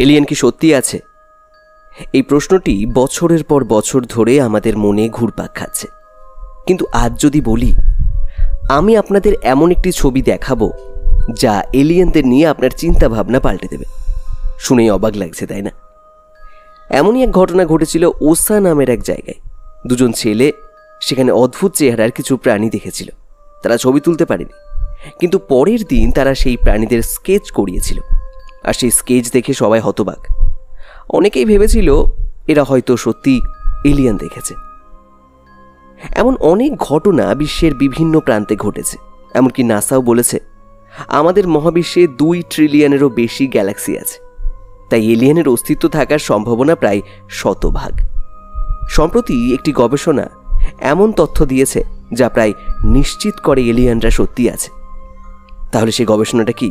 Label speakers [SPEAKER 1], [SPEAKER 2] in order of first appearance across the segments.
[SPEAKER 1] Alien কি সত্যি আছে? এই প্রশ্নটি বছরের পর বছর ধরে আমাদের মনে ঘুরপাক খাচ্ছে। কিন্তু আজ যদি বলি আমি আপনাদের এমন একটি ছবি দেখাবো যা এলিয়েনদের নিয়ে আপনার চিন্তা ভাবনা পাল্টে দেবে, শুনেই অবাক লাগছে তাই না? এমনই এক ঘটনা ঘটেছিল ওসা নামের এক জায়গায়। দুজন ছেলে সেখানে অদ্ভুত চেহারার কিছু প্রাণী দেখেছিল। তারা ছবি তুলতে পারেনি, কিন্তু পরের দিন তারা সেই প্রাণীদের স্কেচ করিয়েছিল। আর সেই স্কেচ দেখে সবাই হতবাক। অনেকেই ভেবেছিল এরা হয়তো সত্যি এলিয়েন দেখেছে। এমন অনেক ঘটনা বিশ্বের বিভিন্ন প্রান্তে ঘটেছে। এমনকি নাসাও বলেছে আমাদের মহাবিশ্বে 2 ট্রিলিয়নেরও বেশি গ্যালাক্সি আছে, তাই এলিয়েনের অস্তিত্ব থাকার সম্ভাবনা প্রায় 100%। সম্প্রতি একটি গবেষণা এমন তথ্য দিয়েছে যা প্রায় নিশ্চিত করে এলিয়েনরা সত্যি আছে। তাহলে সেই গবেষণাটা কি?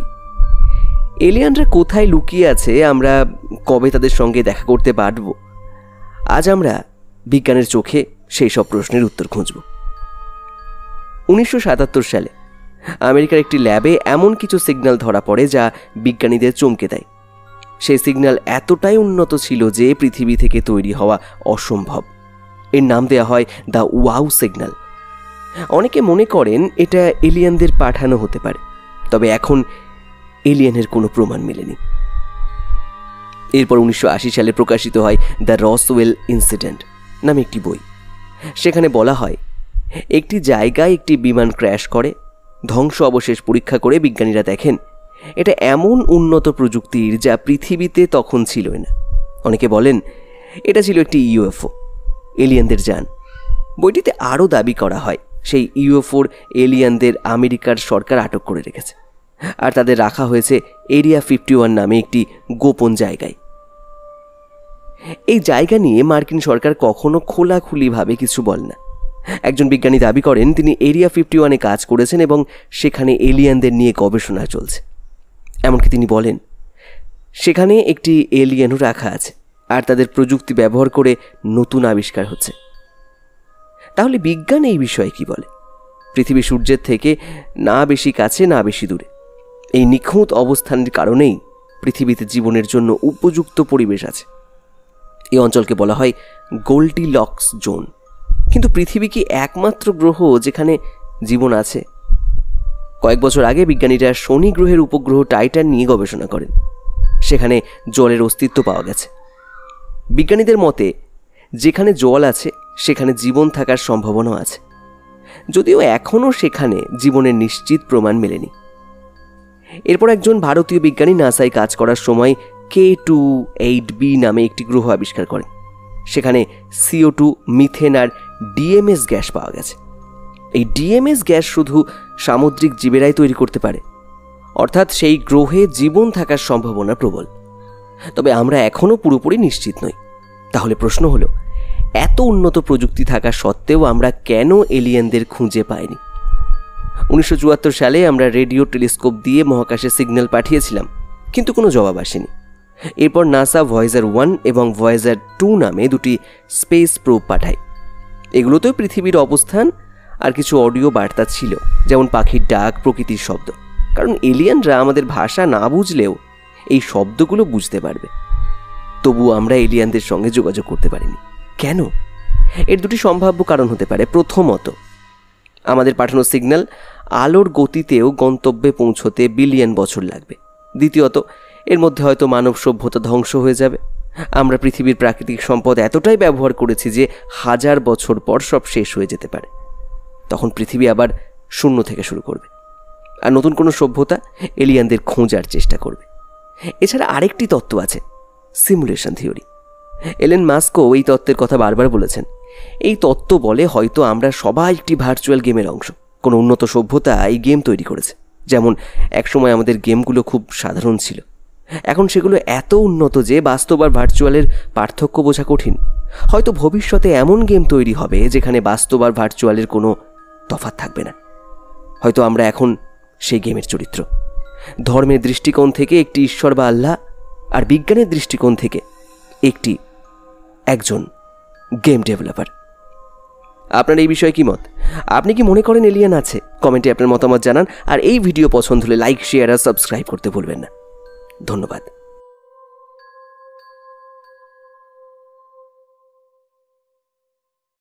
[SPEAKER 1] এলিয়েনরা কোথায় লুকিয়ে আছে, আমরা কবে তাদের সঙ্গে দেখা করতে পারব? আজ আমরা বিজ্ঞানের চোখে সেই সব প্রশ্নের উত্তর খুঁজব। 1977 সালে আমেরিকার একটি ল্যাবে এমন কিছু সিগন্যাল ধরা পড়ে যা বিজ্ঞানীদের চমকে দেয়। সেই সিগন্যাল এতটাই উন্নত ছিল যে পৃথিবী থেকে তৈরি হওয়া অসম্ভব। এর নাম দেওয়া হয় দ্য ওয়াও সিগন্যাল। অনেকে মনে করেন এটা এলিয়েনদের পাঠানো হতে পারে, তবে এখন এলিয়েনের কোনো প্রমাণ মেলেনি। এরপর 1980 সালে প্রকাশিত হয় দ্য রসওয়েল ইনসিডেন্ট নামে একটি বই। সেখানে বলা হয় একটি জায়গায় একটি বিমান ক্র্যাশ করে। ধ্বংস অবশেষ পরীক্ষা করে বিজ্ঞানীরা দেখেন এটা এমন উন্নত প্রযুক্তির যা পৃথিবীতে তখন ছিলই না। অনেকে বলেন এটা ছিল একটি ইউএফও, এলিয়েনদের যান। বইটিতে আরও দাবি করা হয় সেই ইউএফওর এলিয়েনদের আমেরিকার সরকার আটক করে রেখেছে, আর তাদের রাখা হয়েছে এরিয়া 51 নামে একটি গোপন জায়গায়। এই জায়গা নিয়ে মার্কিন সরকার কখনো খোলাখুলিভাবে কিছু বলে না। একজন বিজ্ঞানী দাবি করেন তিনি এরিয়া 51-এ কাজ করেছেন এবং সেখানে এলিয়েনদের নিয়ে গবেষণা চলছে। এমনকি তিনি বলেন সেখানে একটি এলিয়েনও রাখা আছে, আর তাদের প্রযুক্তি ব্যবহার করে নতুন আবিষ্কার হচ্ছে। তাহলে বিজ্ঞান এই বিষয়ে কি বলে? পৃথিবী সূর্যের থেকে না বেশি কাছে না বেশি দূরে। এই নিখুঁত অবস্থানের কারণেই পৃথিবীতে জীবনের জন্য উপযুক্ত পরিবেশ আছে। এই অঞ্চলকে বলা হয় গোল্ডিলক্স জোন। কিন্তু পৃথিবী কি একমাত্র গ্রহ যেখানে জীবন আছে? কয়েক বছর আগে বিজ্ঞানীরা শনি গ্রহের উপগ্রহ টাইটান নিয়ে গবেষণা করেন। সেখানে জলের অস্তিত্ব পাওয়া গেছে। বিজ্ঞানীদের মতে যেখানে জল আছে সেখানে জীবন থাকার সম্ভাবনা আছে, যদিও এখনও সেখানে জীবনের নিশ্চিত প্রমাণ মেলেনি। এরপর একজন ভারতীয় বিজ্ঞানী নাসায় কাজ করার সময় K28b নামে একটি গ্রহ আবিষ্কার করেন। সেখানে CO2, মিথেন আর ডিএমএস গ্যাস পাওয়া গেছে। এই ডিএমএস গ্যাস শুধু সামুদ্রিক জীবেরাই তৈরি করতে পারে, অর্থাৎ সেই গ্রহে জীবন থাকার সম্ভাবনা প্রবল। তবে আমরা এখনও পুরোপুরি নিশ্চিত নই। তাহলে প্রশ্ন হলো, এত উন্নত প্রযুক্তি থাকা সত্ত্বেও আমরা কেন এলিয়েনদের খুঁজে পাইনি? 1974 সালে আমরা রেডিও টেলিস্কোপ দিয়ে মহাকাশে সিগন্যাল পাঠিয়েছিলাম, কিন্তু কোনো জবাব আসেনি। এরপর নাসা ভয়েজার 1 এবং ভয়েজার 2 নামে 2টি স্পেস প্রোব পাঠায়। এগুলোতেও পৃথিবীর অবস্থান আর কিছু অডিও বার্তা ছিল, যেমন পাখির ডাক, প্রকৃতির শব্দ। কারণ এলিয়েনরা আমাদের ভাষা না বুঝলেও এই শব্দগুলো বুঝতে পারবে। তবুও আমরা এলিয়েনদের সঙ্গে যোগাযোগ করতে পারিনি। কেন? এর 2টি সম্ভাব্য কারণ হতে পারে। প্রথমত, আমাদের পাঠানো সিগন্যাল আলোর গতিতেও গন্তব্যে পৌঁছতে বিলিয়ন বছর লাগবে। দ্বিতীয়ত, এর মধ্যে হয়তো মানব সভ্যতা ধ্বংস হয়ে যাবে। আমরা পৃথিবীর প্রাকৃতিক সম্পদ এতটাই ব্যবহার করেছি যে 1000 বছর পর সব শেষ হয়ে যেতে পারে। তখন পৃথিবী আবার শূন্য থেকে শুরু করবে, আর নতুন কোনো সভ্যতা এলিয়েনদের খোঁজার চেষ্টা করবে। এছাড়া আরেকটি তত্ত্ব আছে, সিমুলেশন থিওরি। এলেন মাস্কও এই তত্ত্বের কথা বারবার বলেছেন। এই তত্ত্ব বলে হয়তো আমরা সবাই একটি ভার্চুয়াল গেমের অংশ। কোনো উন্নত সভ্যতা এই গেম তৈরি করেছে। যেমন একসময় আমাদের গেমগুলো খুব সাধারণ ছিল, এখন সেগুলো এত উন্নত যে বাস্তব আর ভার্চুয়ালের পার্থক্য বোঝা কঠিন। হয়তো ভবিষ্যতে এমন গেম তৈরি হবে যেখানে বাস্তব আর ভার্চুয়ালের কোনো তফাৎ থাকবে না। হয়তো আমরা এখন সেই গেমের চরিত্র। ধর্মের দৃষ্টিকোণ থেকে একটি ঈশ্বর বা আল্লাহ, আর বিজ্ঞানের দৃষ্টিকোণ থেকে একজন গেম ডেভেলপার। আপনার এই বিষয়ে কি মত? আপনি কি মনে করেন এলিয়েন আছে? কমেন্টে আপনার মতামত জানান। আর এই ভিডিও পছন্দ হলে লাইক, শেয়ার আর সাবস্ক্রাইব করতে ভুলবেন না। ধন্যবাদ।